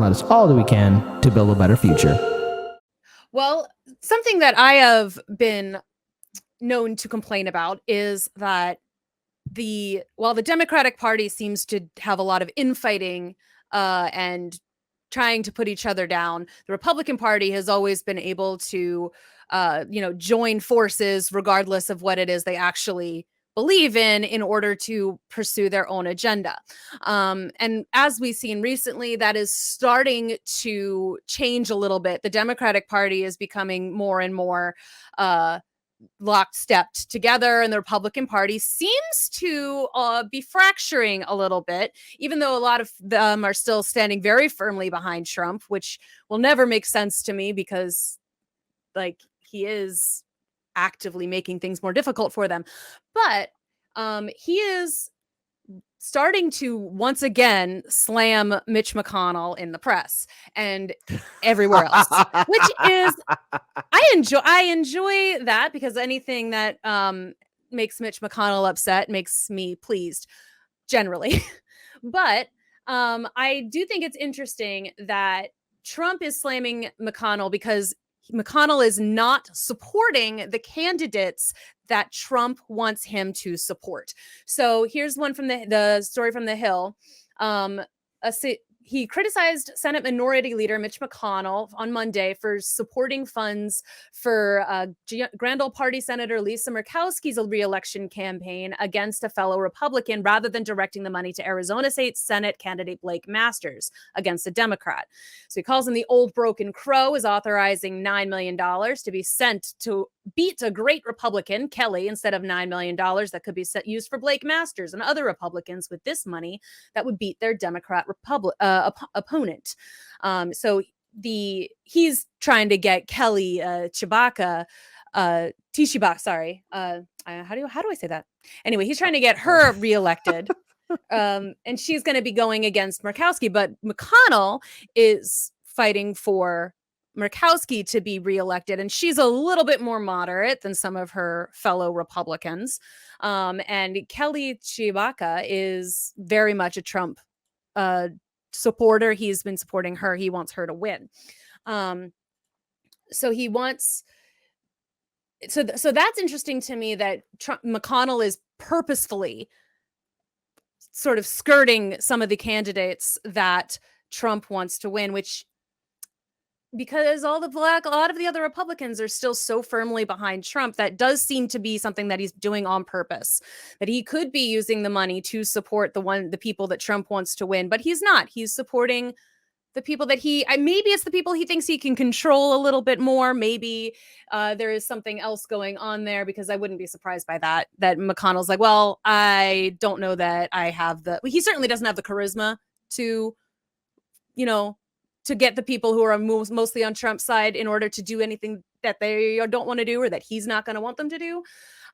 and let us all do we can to build a better future. Well, something that I have been known to complain about is that while the Democratic Party seems to have a lot of infighting and trying to put each other down, the Republican Party has always been able to, join forces regardless of what it is they actually believe in order to pursue their own agenda. And as we've seen recently, that is starting to change a little bit. The Democratic Party is becoming more and more lockstepped together, and the Republican Party seems to be fracturing a little bit, even though a lot of them are still standing very firmly behind Trump, which will never make sense to me because, like, he is actively making things more difficult for them. But he is starting to once again slam Mitch McConnell in the press and everywhere else, which is I enjoy that, because anything that makes Mitch McConnell upset makes me pleased generally. But I do think it's interesting that Trump is slamming McConnell because McConnell is not supporting the candidates that Trump wants him to support. So here's one from the story from The Hill. He criticized Senate Minority Leader Mitch McConnell on Monday for supporting funds for Grand Ole Party Senator Lisa Murkowski's re-election campaign against a fellow Republican, rather than directing the money to Arizona State Senate candidate Blake Masters against a Democrat. So he calls him the old broken crow, is authorizing $9 million to be sent to beat a great Republican, Kelly, instead of $9 million that could be used for Blake Masters and other Republicans with this money that would beat their Democrat opponent. So he's trying to get Kelly Tshibaka, sorry. How do I say that? Anyway, he's trying to get her reelected. And she's going to be going against Murkowski, but McConnell is fighting for Murkowski to be reelected, and she's a little bit more moderate than some of her fellow Republicans. And Kelly Tshibaka is very much a Trump supporter. He's been supporting her. He wants her to win. So that's interesting to me, that McConnell is purposefully sort of skirting some of the candidates that Trump wants to win, which, because a lot of the other Republicans are still so firmly behind Trump, that does seem to be something that he's doing on purpose, that he could be using the money to support the people that Trump wants to win, but he's not. He's supporting the people that maybe it's the people he thinks he can control a little bit more. Maybe there is something else going on there, because I wouldn't be surprised by that McConnell's like, well, I don't know that I have he certainly doesn't have the charisma to, to get the people who are mostly on Trump's side in order to do anything that they don't want to do, or that he's not going to want them to do.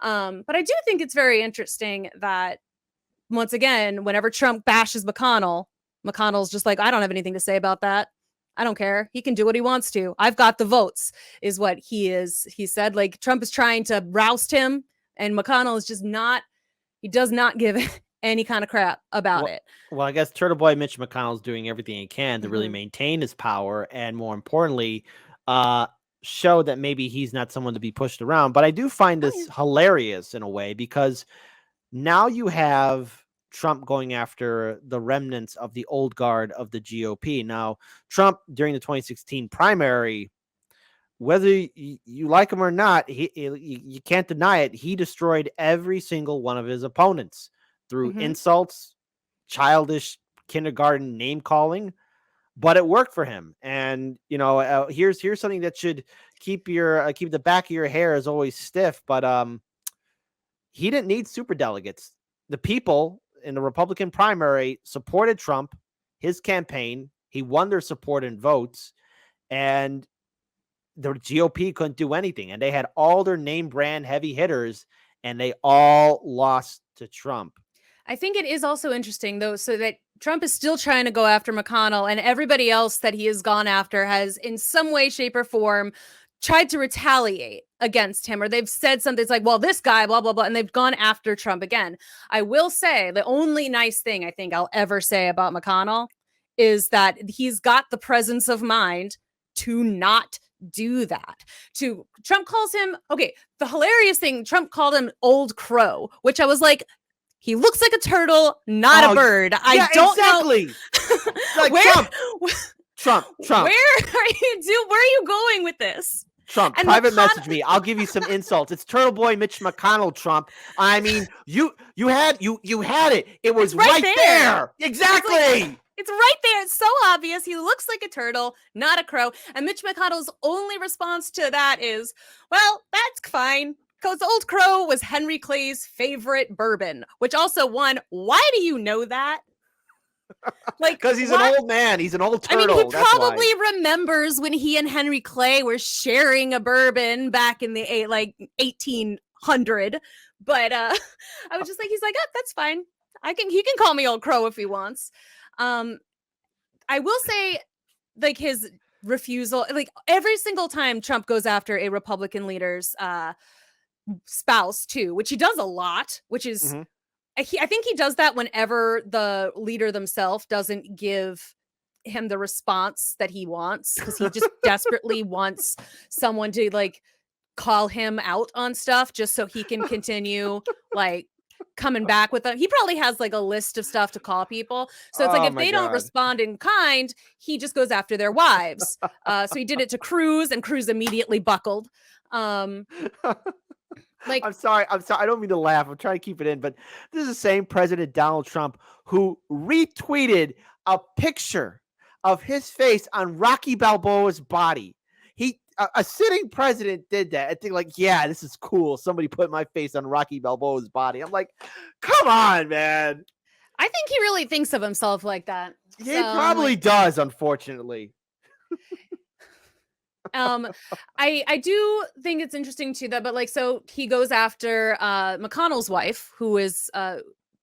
But I do think it's very interesting that, once again, whenever Trump bashes McConnell's just like, I don't have anything to say about that. I don't care. He can do what he wants to. I've got the votes, is what he said. Like, Trump is trying to roust him, and McConnell is just he does not give any kind of crap about it. Well, I guess Turtle Boy Mitch McConnell's doing everything he can to really maintain his power, and more importantly, show that maybe he's not someone to be pushed around. But I do find this hilarious in a way, because now you have Trump going after the remnants of the old guard of the GOP. Now, Trump, during the 2016 primary, whether you like him or not, you can't deny it, he destroyed every single one of his opponents through insults, childish kindergarten name calling, but it worked for him. And here's something that should keep the back of your hair is always stiff. But he didn't need super delegates. The people in the Republican primary supported Trump, his campaign. He won their support and votes, and the GOP couldn't do anything. And they had all their name brand heavy hitters, and they all lost to Trump. I think it is also interesting, though, so that Trump is still trying to go after McConnell, and everybody else that he has gone after has, in some way, shape, or form, tried to retaliate against him, or they've said something. It's like, well, this guy, blah, blah, blah, and they've gone after Trump again. I will say the only nice thing I think I'll ever say about McConnell is that he's got the presence of mind to not do that. Trump calls him, okay, the hilarious thing, Trump called him Old Crow, which I was like, he looks like a turtle, not a bird. I don't exactly. know. Like Trump. Where are you going with this? Trump, and private message me. I'll give you some insults. It's Turtle Boy Mitch McConnell, Trump. I mean, you had it. It was right there. Exactly. It's right there. It's so obvious. He looks like a turtle, not a crow. And Mitch McConnell's only response to that is, well, that's fine. Because Old Crow was Henry Clay's favorite bourbon, which also won. Why do you know that? Like, because he's an old man. He's an old turtle. I mean, he probably remembers when he and Henry Clay were sharing a bourbon back in the 1800. But I was just like, he's like, oh, that's fine. He can call me Old Crow if he wants. I will say, like, his refusal, like every single time Trump goes after a Republican leader's spouse too, which he does a lot, which is I think he does that whenever the leader themselves doesn't give him the response that he wants, because he just desperately wants someone to like call him out on stuff just so he can continue like coming back with them. He probably has like a list of stuff to call people. So it's like if they don't respond in kind, he just goes after their wives. So he did it to Cruz, and Cruz immediately buckled. Like, I'm sorry. I don't mean to laugh. I'm trying to keep it in, but this is the same President Donald Trump who retweeted a picture of his face on Rocky Balboa's body. A sitting president did that. I think like, yeah, this is cool. Somebody put my face on Rocky Balboa's body. I'm like, come on, man. I think he really thinks of himself like that. He probably does, unfortunately. I do think it's interesting too that, but like, so he goes after McConnell's wife, who is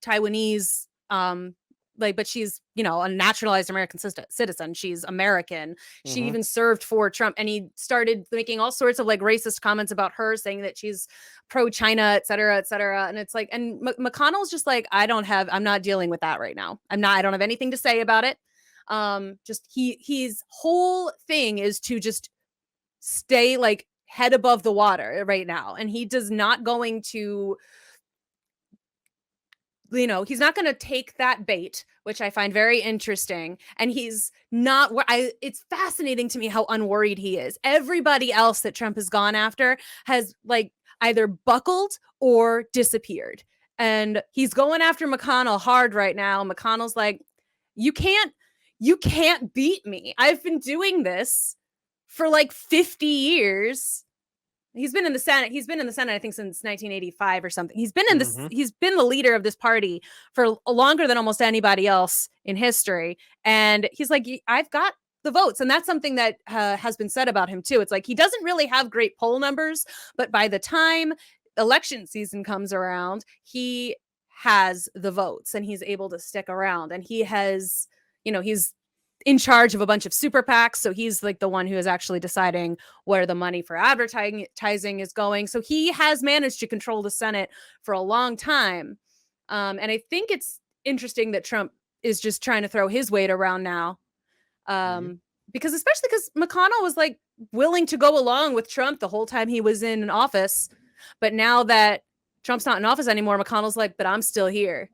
Taiwanese, but she's, a naturalized American citizen. She's American. She even served for Trump, and he started making all sorts of like racist comments about her, saying that she's pro-China, et cetera, et cetera. And it's like, and McConnell's just like, I'm not dealing with that right now. I don't have anything to say about it. Just his whole thing is to just stay like head above the water right now, and he does not going to he's not going to take that bait, which I find very interesting. And he's not it's fascinating to me how unworried he is. Everybody else that Trump has gone after has like either buckled or disappeared, and he's going after McConnell hard right now. McConnell's like, you can't beat me. I've been doing this for like 50 years. He's been in the Senate. I think since 1985 or something. He's been in this. He's been the leader of this party for longer than almost anybody else in history. And he's like, I've got the votes. And that's something that has been said about him too. It's like, he doesn't really have great poll numbers, but by the time election season comes around, he has the votes and he's able to stick around. And he has, he's in charge of a bunch of super PACs. So he's like the one who is actually deciding where the money for advertising is going. So he has managed to control the Senate for a long time. And I think it's interesting that Trump is just trying to throw his weight around now. Because especially because McConnell was like willing to go along with Trump the whole time he was in office. But now that Trump's not in office anymore, McConnell's like, but I'm still here.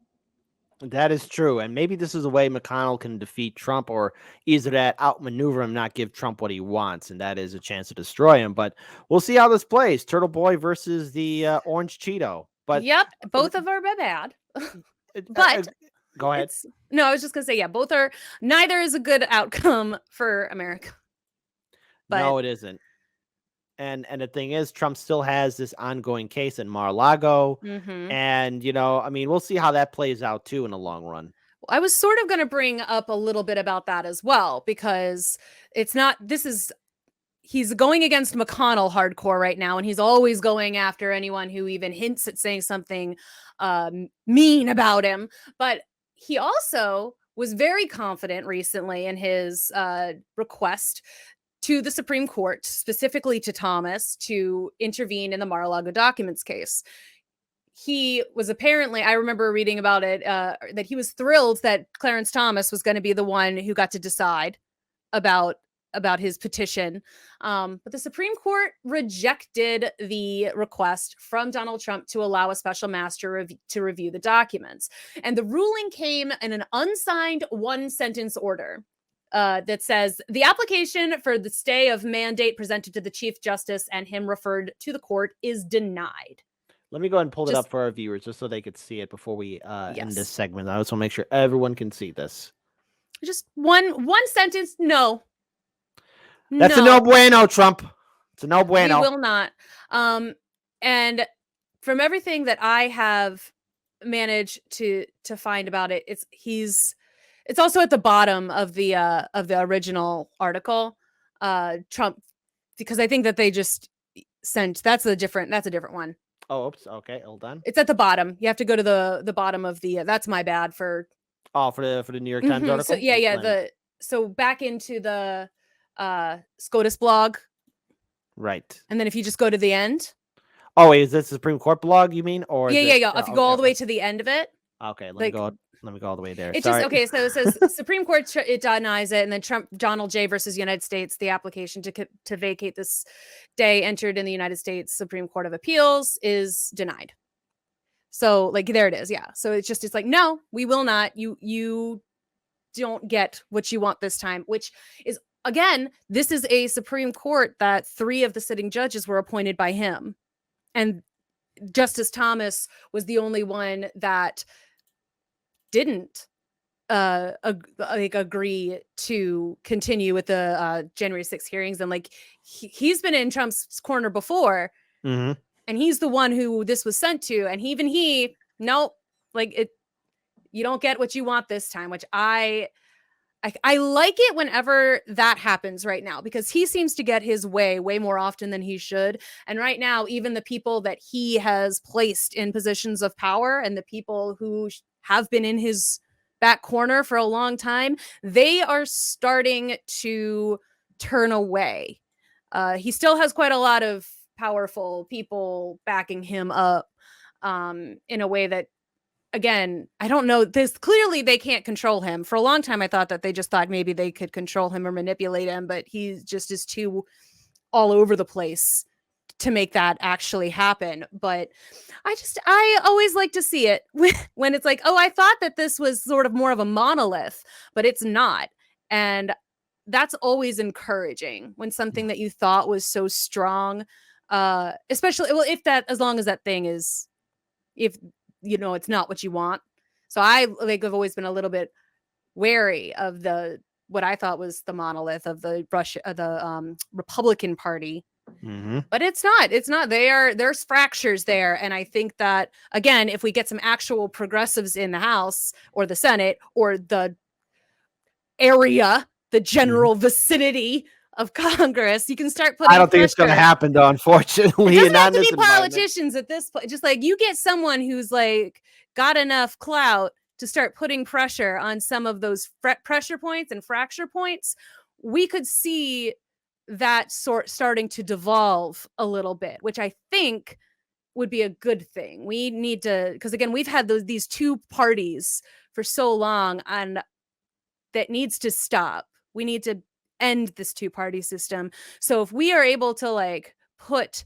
That is true. And maybe this is a way McConnell can defeat Trump, or either that outmaneuver him, not give Trump what he wants. And that is a chance to destroy him. But we'll see how this plays. Turtle Boy versus the Orange Cheeto. But yep, both of them are bad. But go ahead. I was just going to say, yeah, neither is a good outcome for America. But, no, it isn't. And the thing is, Trump still has this ongoing case in Mar-a-Lago. And, we'll see how that plays out, too, in the long run. I was sort of going to bring up a little bit about that as well, because he's going against McConnell hardcore right now. And he's always going after anyone who even hints at saying something mean about him. But he also was very confident recently in his request to the Supreme Court, specifically to Thomas, to intervene in the Mar-a-Lago documents case. he was apparently, I remember reading about it, that he was thrilled that Clarence Thomas was going to be the one who got to decide about his petition. But the Supreme Court rejected the request from Donald Trump to allow a special master to review the documents. And the ruling came in an unsigned one-sentence order that says the application for the stay of mandate presented to the Chief Justice and him referred to the court is denied. Let me go ahead and pull it up for our viewers just so they could see it before we end this segment. I just want to make sure everyone can see this. Just one sentence. No. That's a no bueno, Trump. It's a no bueno. We will not. And from everything that I have managed to find about it, it's also at the bottom of the original article. Trump, because I think that they just sent that's a different one. Oh, oops. Okay, hold on. It's at the bottom. You have to go to the bottom of the. That's my bad for. Oh, for the New York Times article. So yeah. So back into the SCOTUS blog. Right. And then if you just go to the end. Oh, wait, is this the Supreme Court blog? You mean, or yeah. If you go all the way to the end of it. Okay, let me go all the way there. It just okay. So it says Supreme Court it denies it, and then Trump Donald J versus United States. The application to vacate this day entered in the United States Supreme Court of Appeals is denied. So like there it is. Yeah. So it's like no, we will not. You don't get what you want this time, which is again, this is a Supreme Court that 3 of the sitting judges were appointed by him, and Justice Thomas was the only one that didn't agree to continue with the January 6th hearings. And like he's been in Trump's corner before, and he's the one who this was sent to, and nope, like it, you don't get what you want this time, which I like it whenever that happens right now, because he seems to get his way more often than he should. And right now, even the people that he has placed in positions of power and the people who have been in his back corner for a long time, they are starting to turn away. He still has quite a lot of powerful people backing him up in a way that, again, I don't know. Clearly they can't control him. For a long time, I thought that they just thought maybe they could control him or manipulate him, but he just is too all over the place to make that actually happen. But I always like to see it when it's like, oh, I thought that this was sort of more of a monolith, but it's not. And that's always encouraging when something that you thought was so strong, especially, well, as long as that thing is, if you know, it's not what you want. So I've always been a little bit wary of what I thought was the monolith of the Republican Party. But it's not. There's fractures there. And I think that, again, if we get some actual progressives in the House or the Senate or the area, the general vicinity of Congress, you can start putting. I don't think it's going to happen, though, unfortunately. It doesn't have to be politicians at this point. Just like you get someone who's like got enough clout to start putting pressure on some of those pressure points and fracture points, we could see that starting to devolve a little bit, which I think would be a good thing. We need to, because again, we've had these 2 parties for so long, and that needs to stop. We need to end this 2-party system. So if we are able to like put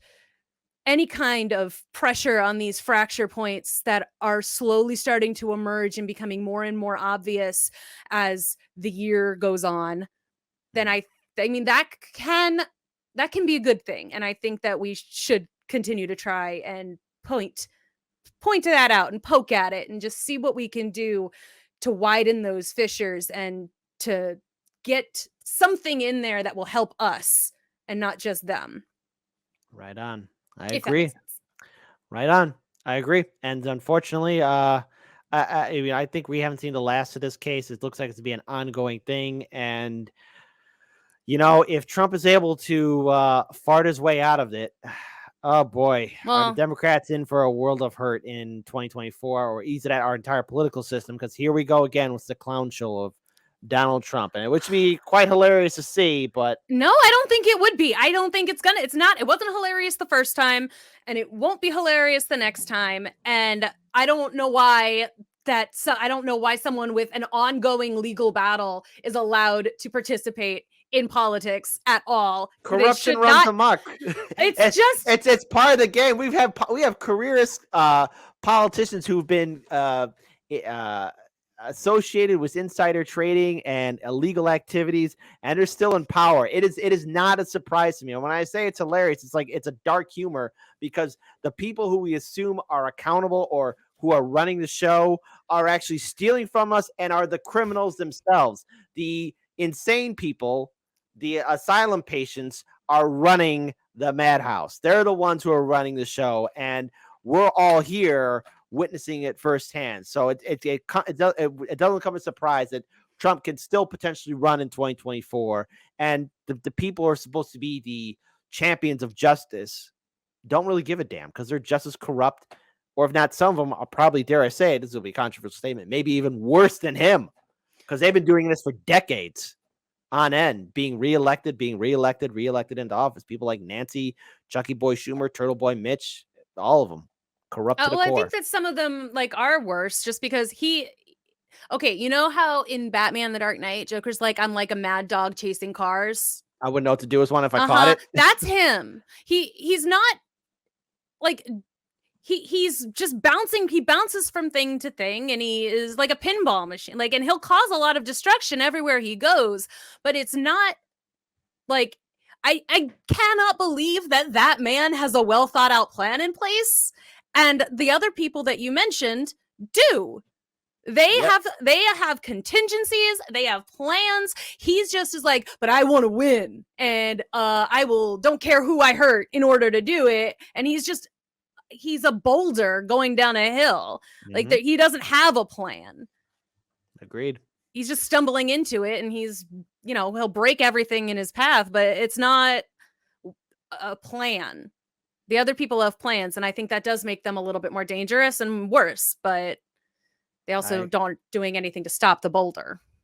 any kind of pressure on these fracture points that are slowly starting to emerge and becoming more and more obvious as the year goes on, then I mean that can be a good thing. And I think that we should continue to try and point to that out and poke at it and just see what we can do to widen those fissures and to get something in there that will help us and not just them. Right on. I agree. Right on. I agree. And unfortunately, I think we haven't seen the last of this case. It looks like it's to be an ongoing thing. And, you know, if Trump is able to fart his way out of it, oh boy, are the Democrats in for a world of hurt in 2024, or ease it at our entire political system? Because here we go again with the clown show of Donald Trump, and which would be quite hilarious to see. But no, I don't think it would be. I don't think it's not. It wasn't hilarious the first time, and it won't be hilarious the next time. And I don't know why I don't know why someone with an ongoing legal battle is allowed to participate in politics at all. corruption runs amok. It's part of the game. We have careerist politicians who've been associated with insider trading and illegal activities, and they're still in power. It is not a surprise to me. And when I say it's hilarious, it's like it's a dark humor, because the people who we assume are accountable or who are running the show are actually stealing from us and are the criminals themselves. The insane people, the asylum patients, are running the madhouse. They're the ones who are running the show, and we're all here witnessing it firsthand. So it doesn't come as a surprise that Trump can still potentially run in 2024, and the people who are supposed to be the champions of justice don't really give a damn, because they're just as corrupt, or if not, some of them are probably, dare I say it, this will be a controversial statement, maybe even worse than him, because they've been doing this for decades on end, being reelected into office. People like Nancy, Chucky Boy Schumer, Turtle Boy Mitch, all of them corrupt to the core. I think that some of them are worse, just because okay, you know how in Batman The Dark Knight, Joker's like, I'm like a mad dog chasing cars. I wouldn't know what to do with one if I caught it. That's him. He's not like, he's just bouncing. He bounces from thing to thing, and he is like a pinball machine. And he'll cause a lot of destruction everywhere he goes, but it's not like, I cannot believe that man has a well thought out plan in place. And the other people that you mentioned do. They have contingencies, they have plans. He's just as like, but I want to win, and don't care who I hurt in order to do it. And he's a boulder going down a hill. Mm-hmm. He doesn't have a plan. Agreed. He's just stumbling into it, and he'll break everything in his path, but it's not a plan. The other people have plans, and I think that does make them a little bit more dangerous and worse, but they also aren't doing anything to stop the boulder.